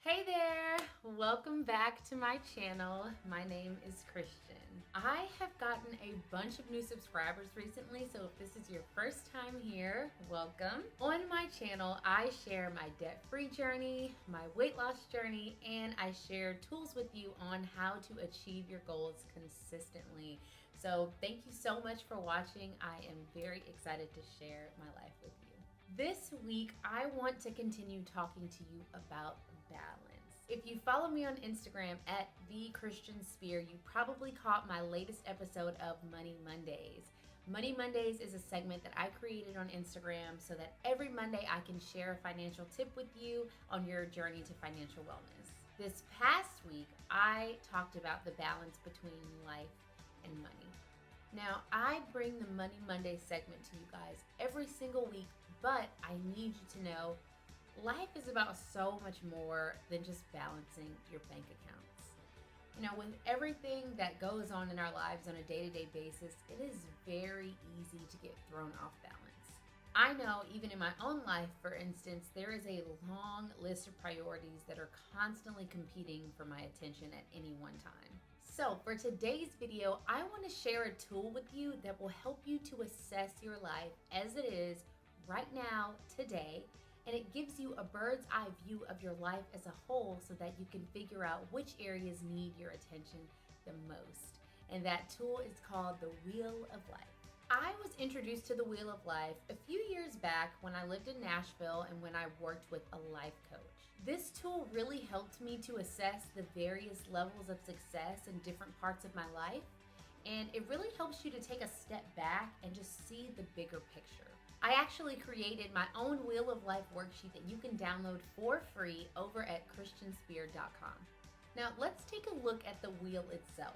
Hey there! Welcome back to my channel. My name is Christian. I have gotten a bunch of new subscribers recently, so if this is your first time here, welcome. On my channel, I share my debt-free journey, my weight loss journey, and I share tools with you on how to achieve your goals consistently. So thank you so much for watching. I am very excited to share my life with you. This week, I want to continue talking to you about balance. If you follow me on Instagram at @TheChristianSpear, you probably caught my latest episode of Money Mondays. Money Mondays is a segment that I created on Instagram so that every Monday I can share a financial tip with you on your journey to financial wellness. This past week, I talked about the balance between life and money. Now, I bring the Money Monday segment to you guys every single week, but I need you to know life is about so much more than just balancing your bank accounts. You know, with everything that goes on in our lives on a day-to-day basis, it is very easy to get thrown off balance. I know even in my own life, for instance, there is a long list of priorities that are constantly competing for my attention at any one time. So for today's video, I want to share a tool with you that will help you to assess your life as it is right now, today, and it gives you a bird's eye view of your life as a whole so that you can figure out which areas need your attention the most. And that tool is called the Wheel of Life. I was introduced to the Wheel of Life a few years back when I lived in Nashville and when I worked with a life coach. This tool really helped me to assess the various levels of success in different parts of my life, and it really helps you to take a step back and just see the bigger picture. I actually created my own Wheel of Life worksheet that you can download for free over at christianspear.com. Now let's take a look at the wheel itself.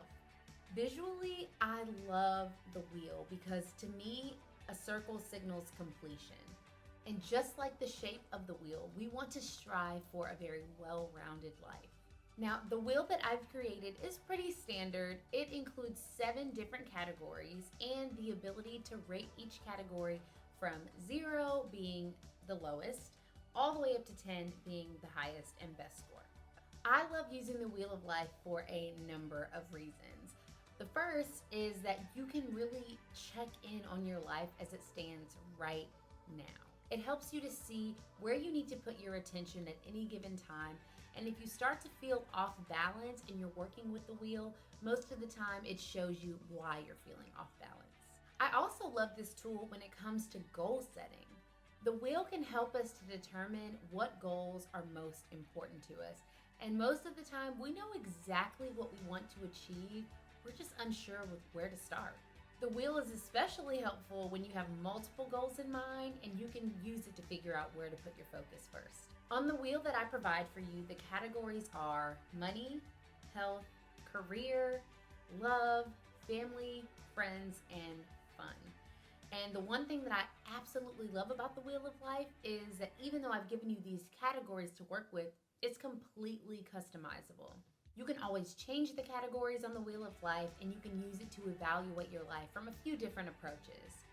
Visually, I love the wheel because to me, a circle signals completion. And just like the shape of the wheel, we want to strive for a very well-rounded life. Now, the wheel that I've created is pretty standard. It includes 7 different categories and the ability to rate each category from 0 being the lowest, all the way up to 10 being the highest and best score. I love using the Wheel of Life for a number of reasons. The first is that you can really check in on your life as it stands right now. It helps you to see where you need to put your attention at any given time. And if you start to feel off balance and you're working with the wheel, most of the time it shows you why you're feeling off balance. I also love this tool when it comes to goal setting. The wheel can help us to determine what goals are most important to us. And most of the time, we know exactly what we want to achieve. We're just unsure with where to start. The wheel is especially helpful when you have multiple goals in mind and you can use it to figure out where to put your focus first. On the wheel that I provide for you, the categories are money, health, career, love, family, friends, and fun. And the one thing that I absolutely love about the Wheel of Life is that even though I've given you these categories to work with, it's completely customizable. You can always change the categories on the Wheel of Life and you can use it to evaluate your life from a few different approaches.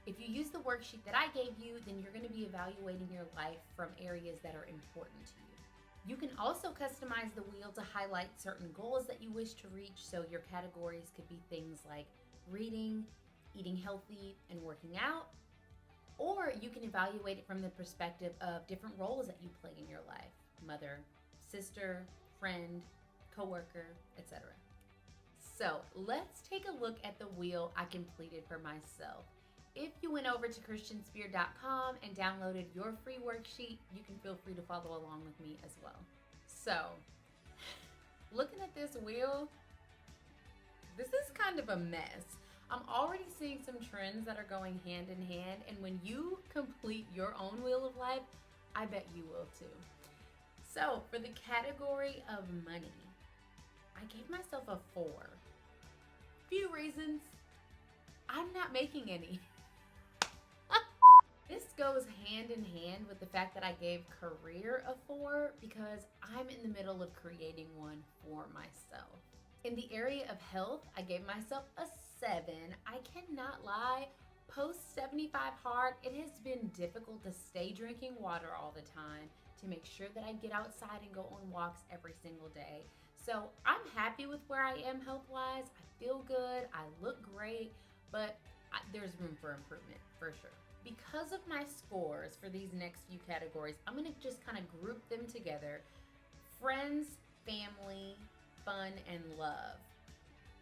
If you use the worksheet that I gave you, then you're going to be evaluating your life from areas that are important to you. You can also customize the wheel to highlight certain goals that you wish to reach, so your categories could be things like reading, eating healthy, and working out. Or you can evaluate it from the perspective of different roles that you play in your life: mother, sister, friend, coworker, etc. So let's take a look at the wheel I completed for myself. If you went over to christianspear.com and downloaded your free worksheet, you can feel free to follow along with me as well. So, looking at this wheel, this is kind of a mess. I'm already seeing some trends that are going hand in hand, and when you complete your own Wheel of Life, I bet you will too. So, for the category of money, I gave myself a 4. Few reasons. I'm not making any. This goes hand in hand with the fact that I gave career a 4 because I'm in the middle of creating one for myself. In the area of health, I gave myself a 7. I cannot lie, post 75 hard, it has been difficult to stay drinking water all the time. to make sure that I get outside and go on walks every single day. So I'm happy with where I am health-wise. I feel good, I look great, but there's room for improvement for sure. Because of my scores for these next few categories, I'm gonna just kind of group them together. Friends, family, fun, and love.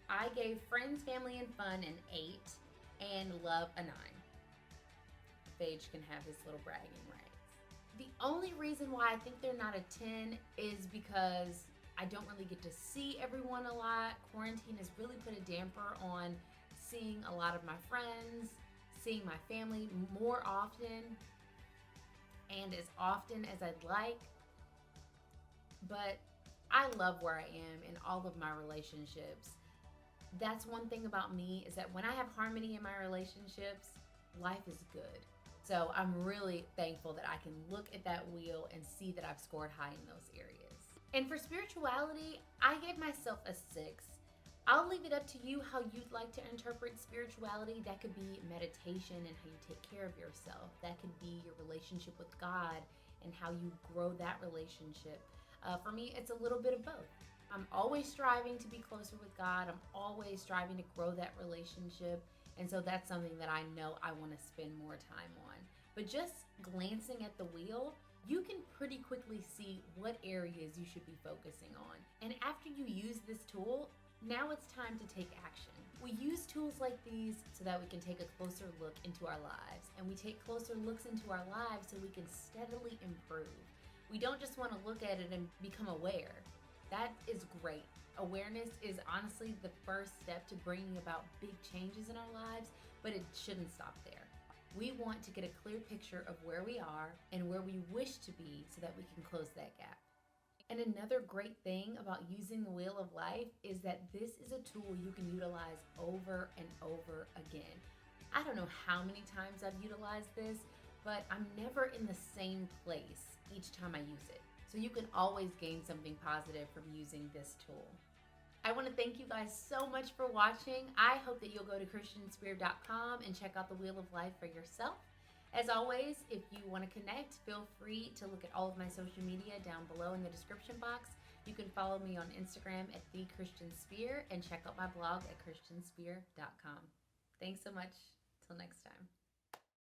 I gave friends, family, and fun an 8 and love a 9. Phage can have his little bragging rights. The only reason why I think they're not a 10 is because I don't really get to see everyone a lot. Quarantine has really put a damper on seeing a lot of my friends, seeing my family more often and as often as I'd like. But I love where I am in all of my relationships. That's one thing about me, is that when I have harmony in my relationships, life is good. So I'm really thankful that I can look at that wheel and see that I've scored high in those areas. And for spirituality, I gave myself a 6. I'll leave it up to you how you'd like to interpret spirituality. That could be meditation and how you take care of yourself. That could be your relationship with God and how you grow that relationship. For me, it's a little bit of both. I'm always striving to be closer with God. I'm always striving to grow that relationship. And so that's something that I know I want to spend more time on. But just glancing at the wheel, you can pretty quickly see what areas you should be focusing on. And after you use this tool, now it's time to take action. We use tools like these so that we can take a closer look into our lives. And we take closer looks into our lives so we can steadily improve. We don't just want to look at it and become aware. That is great. Awareness is honestly the first step to bringing about big changes in our lives, but it shouldn't stop there. We want to get a clear picture of where we are and where we wish to be so that we can close that gap. And another great thing about using the Wheel of Life is that this is a tool you can utilize over and over again. I don't know how many times I've utilized this, but I'm never in the same place each time I use it. So you can always gain something positive from using this tool. I want to thank you guys so much for watching. I hope that you'll go to christianspear.com and check out the Wheel of Life for yourself. As always, if you want to connect, feel free to look at all of my social media down below in the description box. You can follow me on Instagram at @TheChristianSpear and check out my blog at christianspear.com. Thanks so much. Till next time.